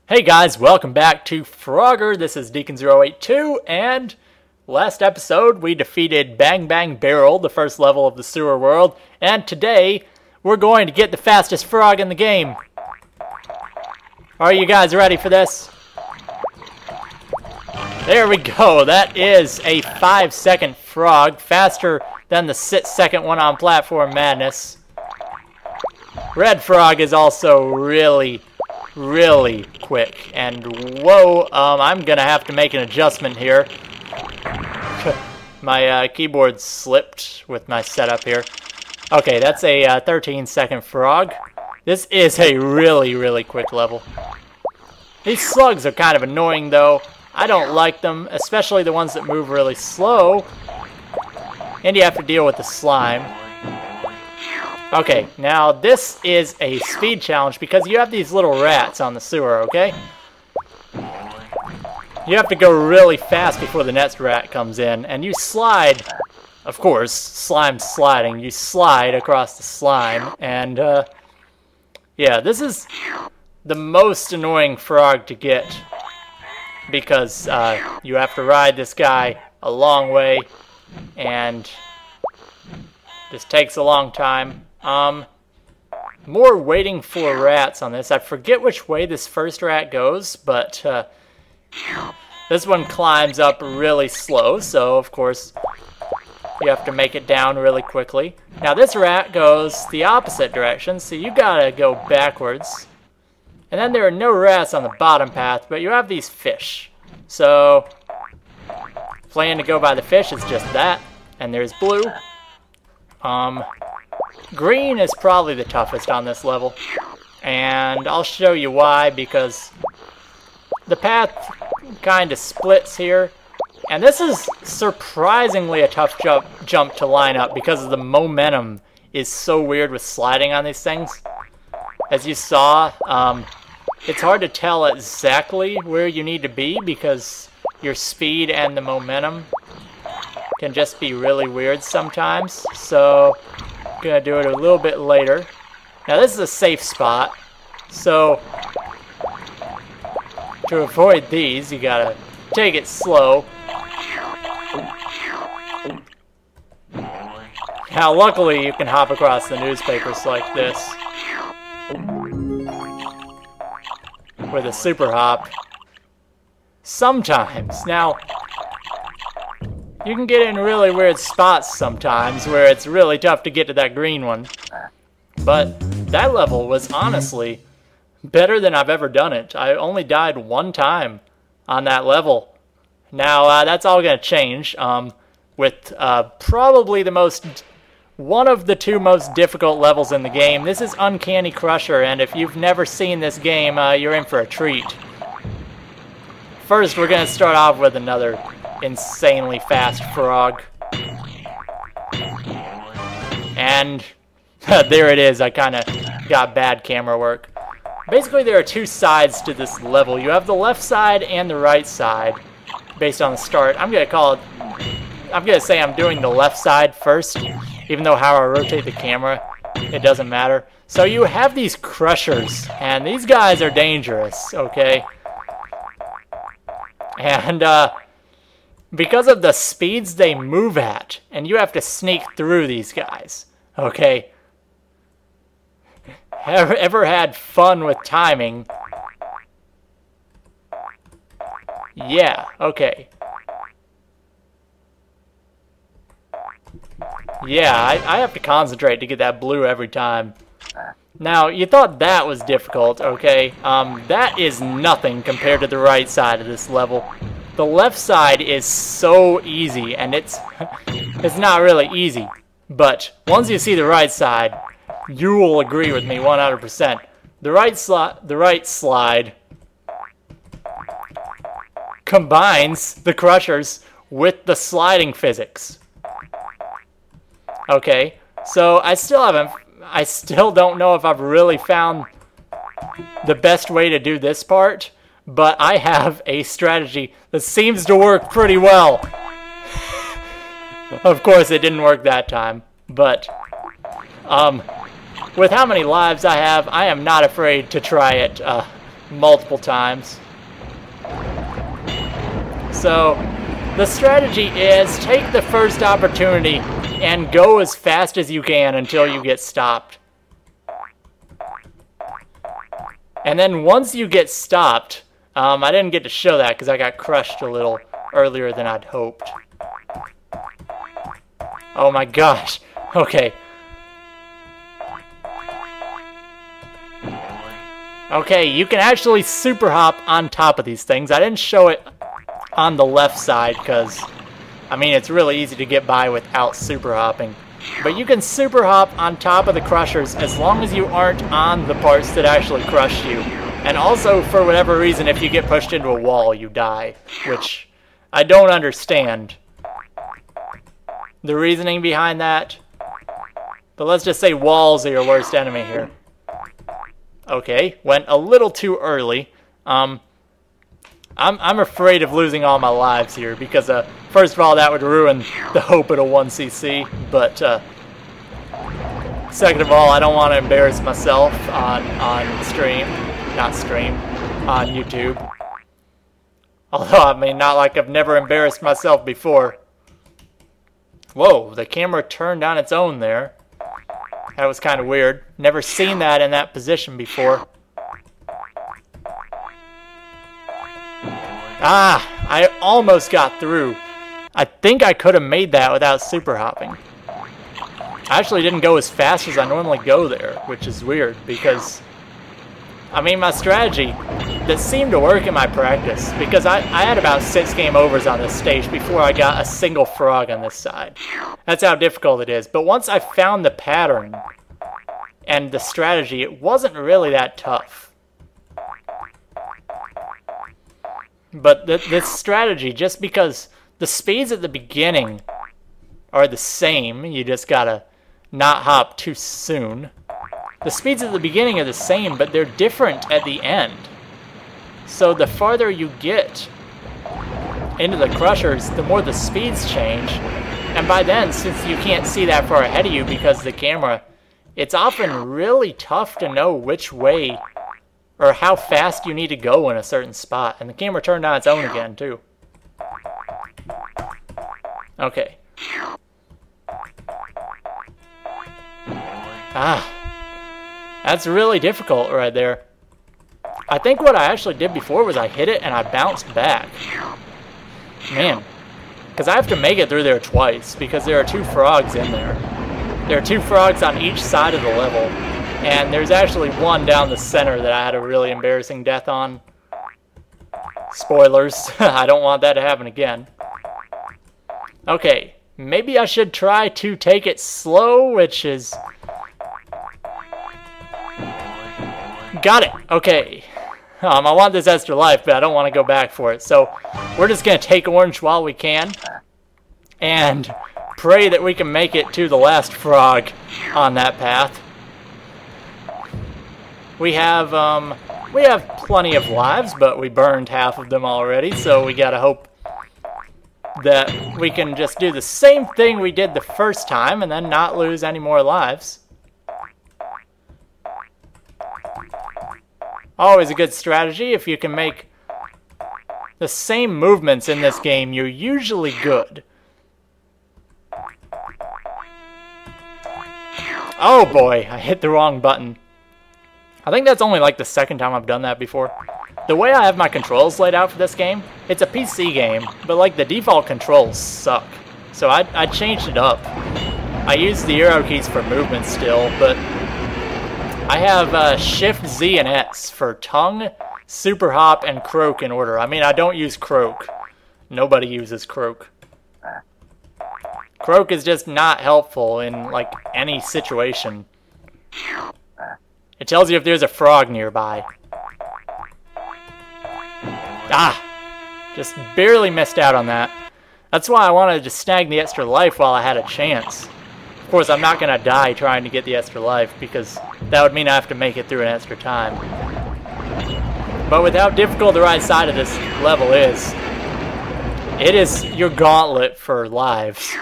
Hey guys, welcome back to Frogger. This is Deacon082, and last episode we defeated Bang Bang Barrel, the first level of the sewer world, and today we're going to get the fastest frog in the game. Are you guys ready for this? There we go. That is a 5-second frog, faster than the 6-second one on Platform Madness. Red Frog is also really quick, and whoa, I'm gonna have to make an adjustment here. My keyboard slipped with my setup here. Okay, that's a 13-second frog. This is a really quick level. These slugs are kind of annoying though. I don't like them, especially the ones that move really slow, and you have to deal with the slime. Okay, now this is a speed challenge because you have these little rats on the sewer, okay? You have to go really fast before the next rat comes in, and you slide, of course, slime sliding, you slide across the slime, and yeah, this is the most annoying frog to get because you have to ride this guy a long way, and this takes a long time. More waiting for rats on this. I forget which way this first rat goes, but this one climbs up really slow, so of course you have to make it down really quickly. Now this rat goes the opposite direction, so you gotta go backwards. And then there are no rats on the bottom path, but you have these fish. So plan to go by the fish is just that, and there's blue. Green is probably the toughest on this level, and I'll show you why, because the path kind of splits here, and this is surprisingly a tough jump to line up because of the momentum is so weird with sliding on these things. As you saw, it's hard to tell exactly where you need to be because your speed and the momentum can just be really weird sometimes, so I'm gonna do it a little bit later. Now this is a safe spot, so to avoid these you gotta take it slow. Now luckily you can hop across the newspapers like this with a super hop sometimes. Now you can get in really weird spots sometimes where it's really tough to get to that green one. But that level was honestly better than I've ever done it. I only died one time on that level. Now that's all going to change with probably one of the two most difficult levels in the game. This is Uncanny Crusher, and if you've never seen this game, you're in for a treat. First, we're going to start off with another insanely fast frog. And there it is. I kind of got bad camera work. Basically, there are two sides to this level. You have the left side and the right side based on the start. I'm going to say I'm doing the left side first, even though how I rotate the camera, it doesn't matter. So you have these crushers, and these guys are dangerous, okay? And because of the speeds they move at, and you have to sneak through these guys, okay? Ever had fun with timing? Yeah, okay. Yeah, I have to concentrate to get that blue every time. Now, you thought that was difficult, okay? That is nothing compared to the right side of this level. The left side is so easy, and it's not really easy. But once you see the right side, you will agree with me 100%. The right slide combines the crushers with the sliding physics. Okay, so I still don't know if I've really found the best way to do this part, but I have a strategy that seems to work pretty well. Of course, it didn't work that time, but with how many lives I have, I am not afraid to try it multiple times. So the strategy is take the first opportunity and go as fast as you can until you get stopped. And then once you get stopped, I didn't get to show that because I got crushed a little earlier than I'd hoped. Oh my gosh. Okay. Okay, you can actually super hop on top of these things. I didn't show it on the left side because, I mean, it's really easy to get by without super hopping. But you can super hop on top of the crushers as long as you aren't on the parts that actually crush you. And also, for whatever reason, if you get pushed into a wall, you die, which I don't understand the reasoning behind that. But let's just say walls are your worst enemy here. Okay, went a little too early. I'm afraid of losing all my lives here because, first of all, that would ruin the hope at a 1cc. But second of all, I don't want to embarrass myself on stream. Not stream, on YouTube. Although, I mean, not like I've never embarrassed myself before. Whoa, the camera turned on its own there. That was kind of weird. Never seen that in that position before. Ah, I almost got through. I think I could have made that without super hopping. I actually didn't go as fast as I normally go there, which is weird because, I mean, my strategy that seemed to work in my practice because I had about 6 game overs on this stage before I got a single frog on this side. That's how difficult it is. But once I found the pattern and the strategy, it wasn't really that tough. But this strategy, just because the speeds at the beginning are the same, you just gotta not hop too soon. The speeds at the beginning are the same, but they're different at the end. So the farther you get into the crushers, the more the speeds change. And by then, since you can't see that far ahead of you because of the camera, it's often really tough to know which way or how fast you need to go in a certain spot. And the camera turned on its own again, too. Okay. Ah. That's really difficult right there. I think what I actually did before was I hit it and I bounced back. Man. Because I have to make it through there twice because there are 2 frogs in there. There are 2 frogs on each side of the level. And there's actually one down the center that I had a really embarrassing death on. Spoilers. I don't want that to happen again. Okay. Maybe I should try to take it slow, which is... Got it. Okay. I want this extra life, but I don't want to go back for it. So we're just going to take orange while we can. And pray that we can make it to the last frog on that path. We have plenty of lives, but we burned half of them already. So we got to hope that we can just do the same thing we did the first time and then not lose any more lives. Always a good strategy. If you can make the same movements in this game, you're usually good. Oh boy, I hit the wrong button. I think that's only like the second time I've done that before. The way I have my controls laid out for this game, it's a PC game, but like the default controls suck. So I changed it up. I use the arrow keys for movement still, but I have Shift, Z, and S for tongue, super hop, and croak in order. I mean, I don't use croak. Nobody uses croak. Croak is just not helpful in, like, any situation. It tells you if there's a frog nearby. Ah! Just barely missed out on that. That's why I wanted to snag the extra life while I had a chance. Of course, I'm not going to die trying to get the extra life, because that would mean I have to make it through an extra time. But with how difficult the right side of this level is, it is your gauntlet for lives.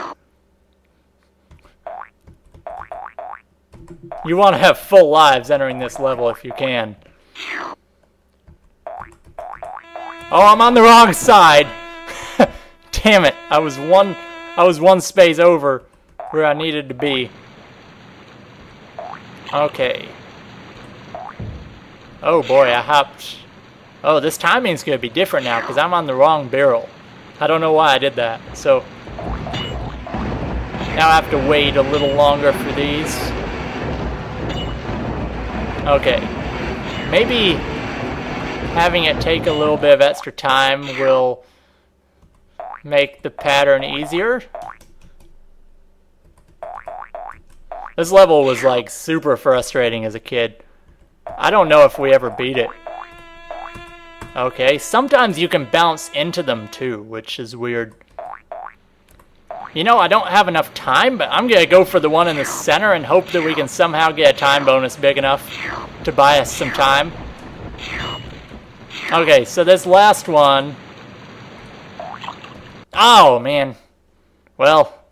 You want to have full lives entering this level if you can. Oh, I'm on the wrong side. Damn it. I was one space over where I needed to be. Okay. Oh boy, I hopped. Oh, this timing's going to be different now because I'm on the wrong barrel. I don't know why I did that. So now I have to wait a little longer for these. Okay. Maybe having it take a little bit of extra time will make the pattern easier. This level was like super frustrating as a kid. I don't know if we ever beat it. Okay, sometimes you can bounce into them too, which is weird. You know, I don't have enough time, but I'm gonna go for the one in the center and hope that we can somehow get a time bonus big enough to buy us some time. Okay, so this last one... Oh, man. Well,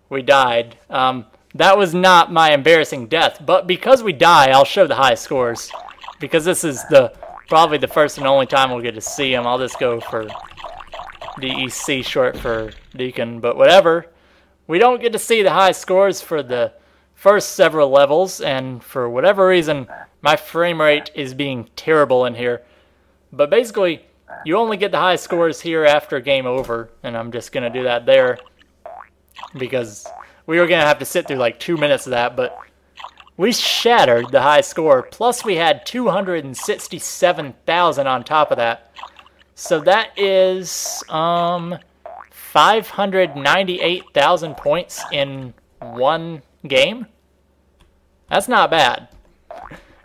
we died. That was not my embarrassing death, but because we die, I'll show the high scores. Because this is probably the first and only time we'll get to see them. I'll just go for DEC, short for Deacon, but whatever. We don't get to see the high scores for the first several levels, and for whatever reason, my frame rate is being terrible in here. But basically, you only get the high scores here after game over, and I'm just going to do that there. Because we were going to have to sit through like 2 minutes of that, but we shattered the high score. Plus we had 267,000 on top of that. So that is 598,000 points in one game. That's not bad.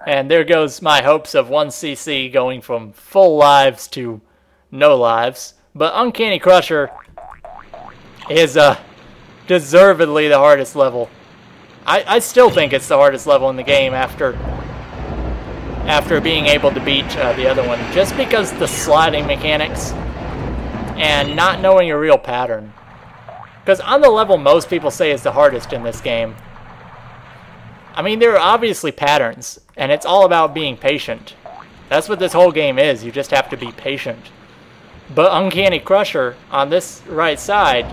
And there goes my hopes of 1cc going from full lives to no lives. But Uncanny Crusher is deservedly the hardest level. I still think it's the hardest level in the game after being able to beat the other one. Just because the sliding mechanics and not knowing a real pattern. Because on the level most people say is the hardest in this game, I mean, there are obviously patterns, and it's all about being patient. That's what this whole game is. You just have to be patient. But Uncanny Crusher, on this right side,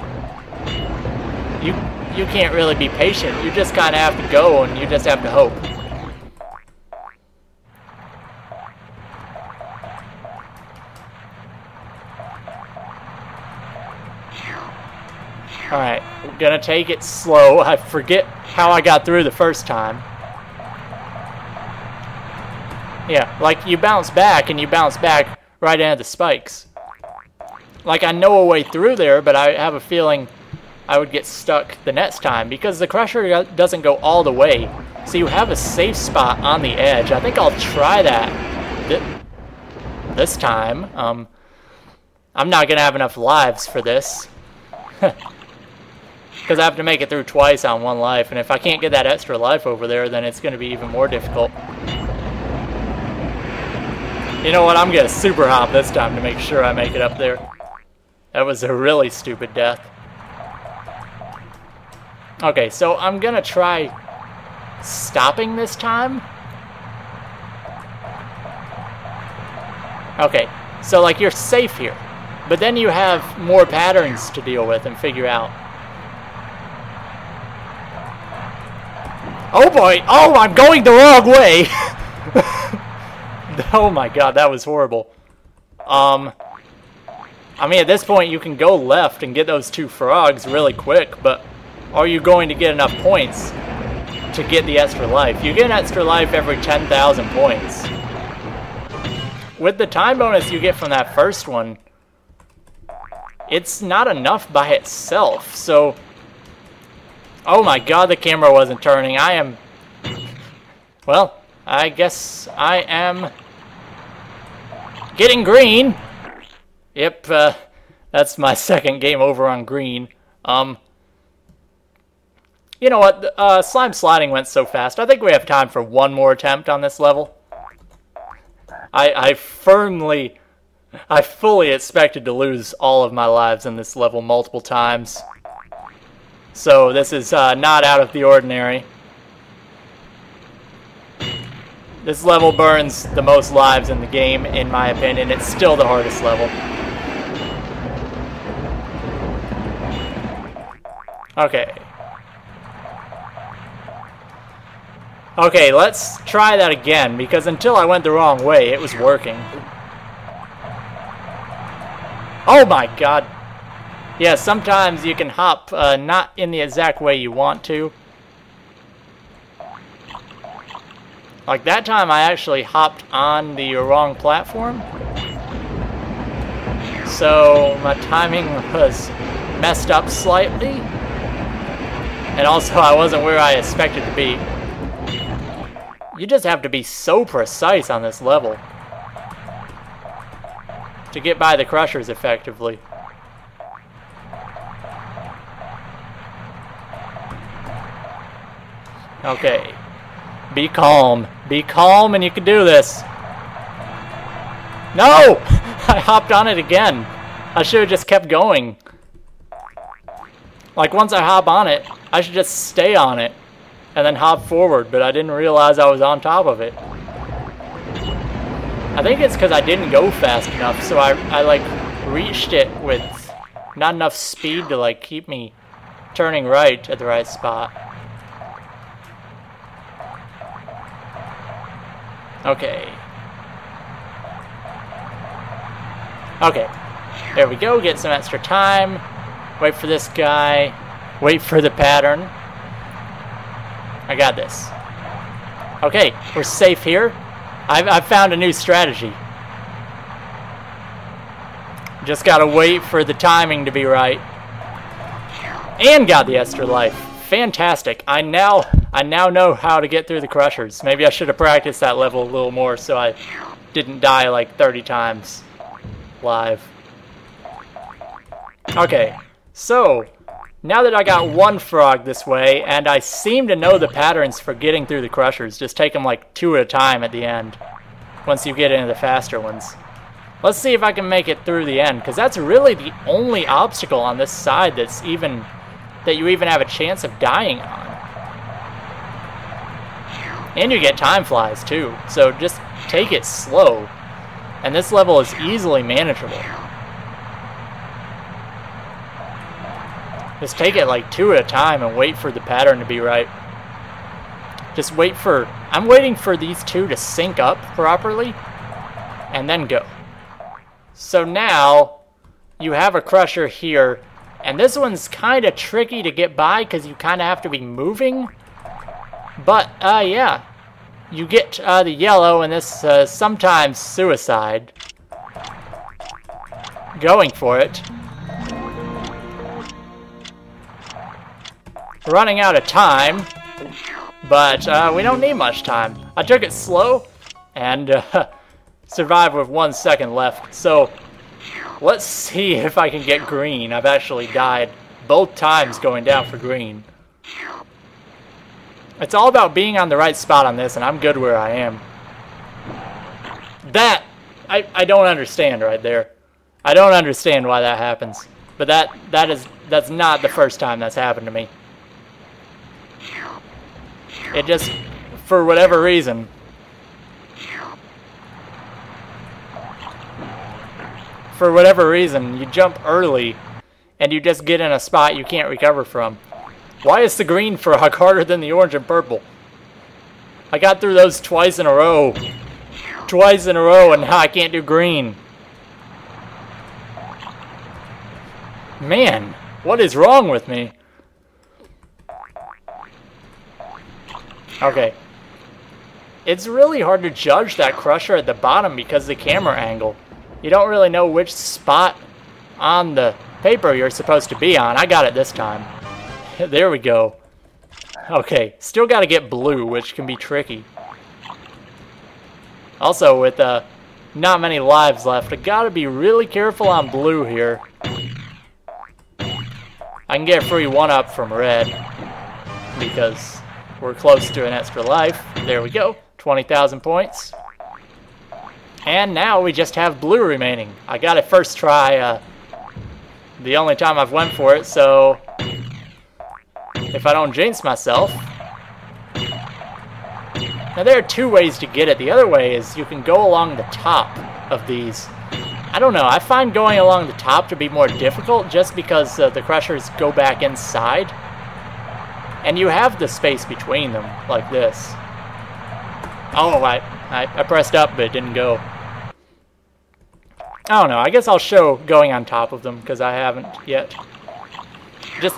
you can't really be patient. You just kind of have to go, and you just have to hope. Alright, we're gonna take it slow. I forget how I got through the first time. Yeah, like you bounce back and you bounce back right into the spikes. Like I know a way through there, but I have a feeling I would get stuck the next time because the Crusher doesn't go all the way. So you have a safe spot on the edge. I think I'll try that this time. I'm not gonna have enough lives for this. Because I have to make it through twice on one life, and if I can't get that extra life over there, then it's going to be even more difficult. You know what, I'm going to super hop this time to make sure I make it up there. That was a really stupid death. Okay, so I'm going to try stopping this time. Okay, so like you're safe here, but then you have more patterns to deal with and figure out. Oh boy! Oh, I'm going the wrong way! Oh my god, that was horrible. I mean, at this point, you can go left and get those 2 frogs really quick, but are you going to get enough points to get the extra life? You get an extra life every 10,000 points. With the time bonus you get from that first one, it's not enough by itself, so... Oh my god, the camera wasn't turning. I am... Well, I guess I am... getting green! Yep, that's my second game over on green. You know what? Slime sliding went so fast. I think we have time for one more attempt on this level. I fully expected to lose all of my lives in this level multiple times. So this is not out of the ordinary. This level burns the most lives in the game, in my opinion. It's still the hardest level. Okay. Okay, let's try that again, because until I went the wrong way, it was working. Oh my god. Yeah, sometimes you can hop not in the exact way you want to. Like that time I actually hopped on the wrong platform. So my timing was messed up slightly. And also I wasn't where I expected to be. You just have to be so precise on this level to get by the crushers effectively. Okay. Be calm. Be calm and you can do this. No! I hopped on it again. I should have just kept going. Like once I hop on it, I should just stay on it and then hop forward, but I didn't realize I was on top of it. I think it's because I didn't go fast enough, so I like reached it with not enough speed to like keep me turning right at the right spot. Okay. Okay. There we go. Get some extra time. Wait for this guy. Wait for the pattern. I got this. Okay, we're safe here. I've found a new strategy. Just gotta wait for the timing to be right. And got the extra life. Fantastic. I now know how to get through the crushers. Maybe I should have practiced that level a little more so I didn't die like 30 times live. Okay, so now that I got one frog this way, and I seem to know the patterns for getting through the crushers, just take them like 2 at a time at the end, once you get into the faster ones. Let's see if I can make it through the end, because that's really the only obstacle on this side that you even have a chance of dying on. And you get time flies too, so just take it slow. And this level is easily manageable. Just take it like 2 at a time and wait for the pattern to be right. Just wait for... I'm waiting for these two to sync up properly and then go. So now you have a crusher here, and this one's kind of tricky to get by because you kind of have to be moving. But, yeah. You get the yellow, and this sometimes suicide. Going for it. Running out of time, but we don't need much time. I took it slow and survived with 1 second left. So let's see if I can get green. I've actually died both times going down for green. It's all about being on the right spot on this, and I'm good where I am. That, I don't understand right there. I don't understand why that happens. But that's not the first time that's happened to me. It just, for whatever reason. For whatever reason, you jump early, and you just get in a spot you can't recover from. Why is the green frog harder than the orange and purple? I got through those twice in a row. Twice in a row, and now I can't do green. Man, what is wrong with me? Okay. It's really hard to judge that crusher at the bottom because of the camera angle. You don't really know which spot on the paper you're supposed to be on. I got it this time. There we go. Okay, still got to get blue, which can be tricky. Also, with not many lives left, I got to be really careful on blue here. I can get a free 1-up from red because we're close to an extra life. There we go. 20,000 points. And now we just have blue remaining. I got it first try. The only time I've went for it, so if I don't jinx myself. Now there are two ways to get it. The other way is you can go along the top of these. I don't know, I find going along the top to be more difficult just because the crushers go back inside. And you have the space between them, like this. Oh, I pressed up, but it didn't go. I don't know, I guess I'll show going on top of them, because I haven't yet.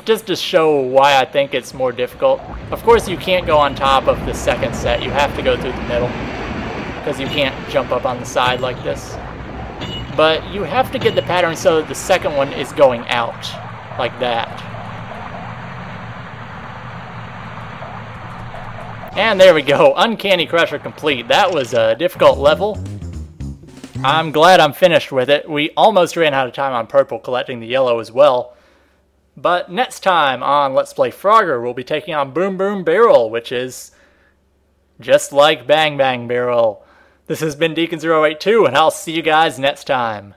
Just to show why I think it's more difficult. Of course, you can't go on top of the second set. You have to go through the middle, because you can't jump up on the side like this. But you have to get the pattern so that the second one is going out, like that. And there we go, Uncanny Crusher complete. That was a difficult level. I'm glad I'm finished with it. We almost ran out of time on purple, collecting the yellow as well. But next time on Let's Play Frogger, we'll be taking on Boom Boom Barrel, which is just like Bang Bang Barrel. This has been Deacon082, and I'll see you guys next time.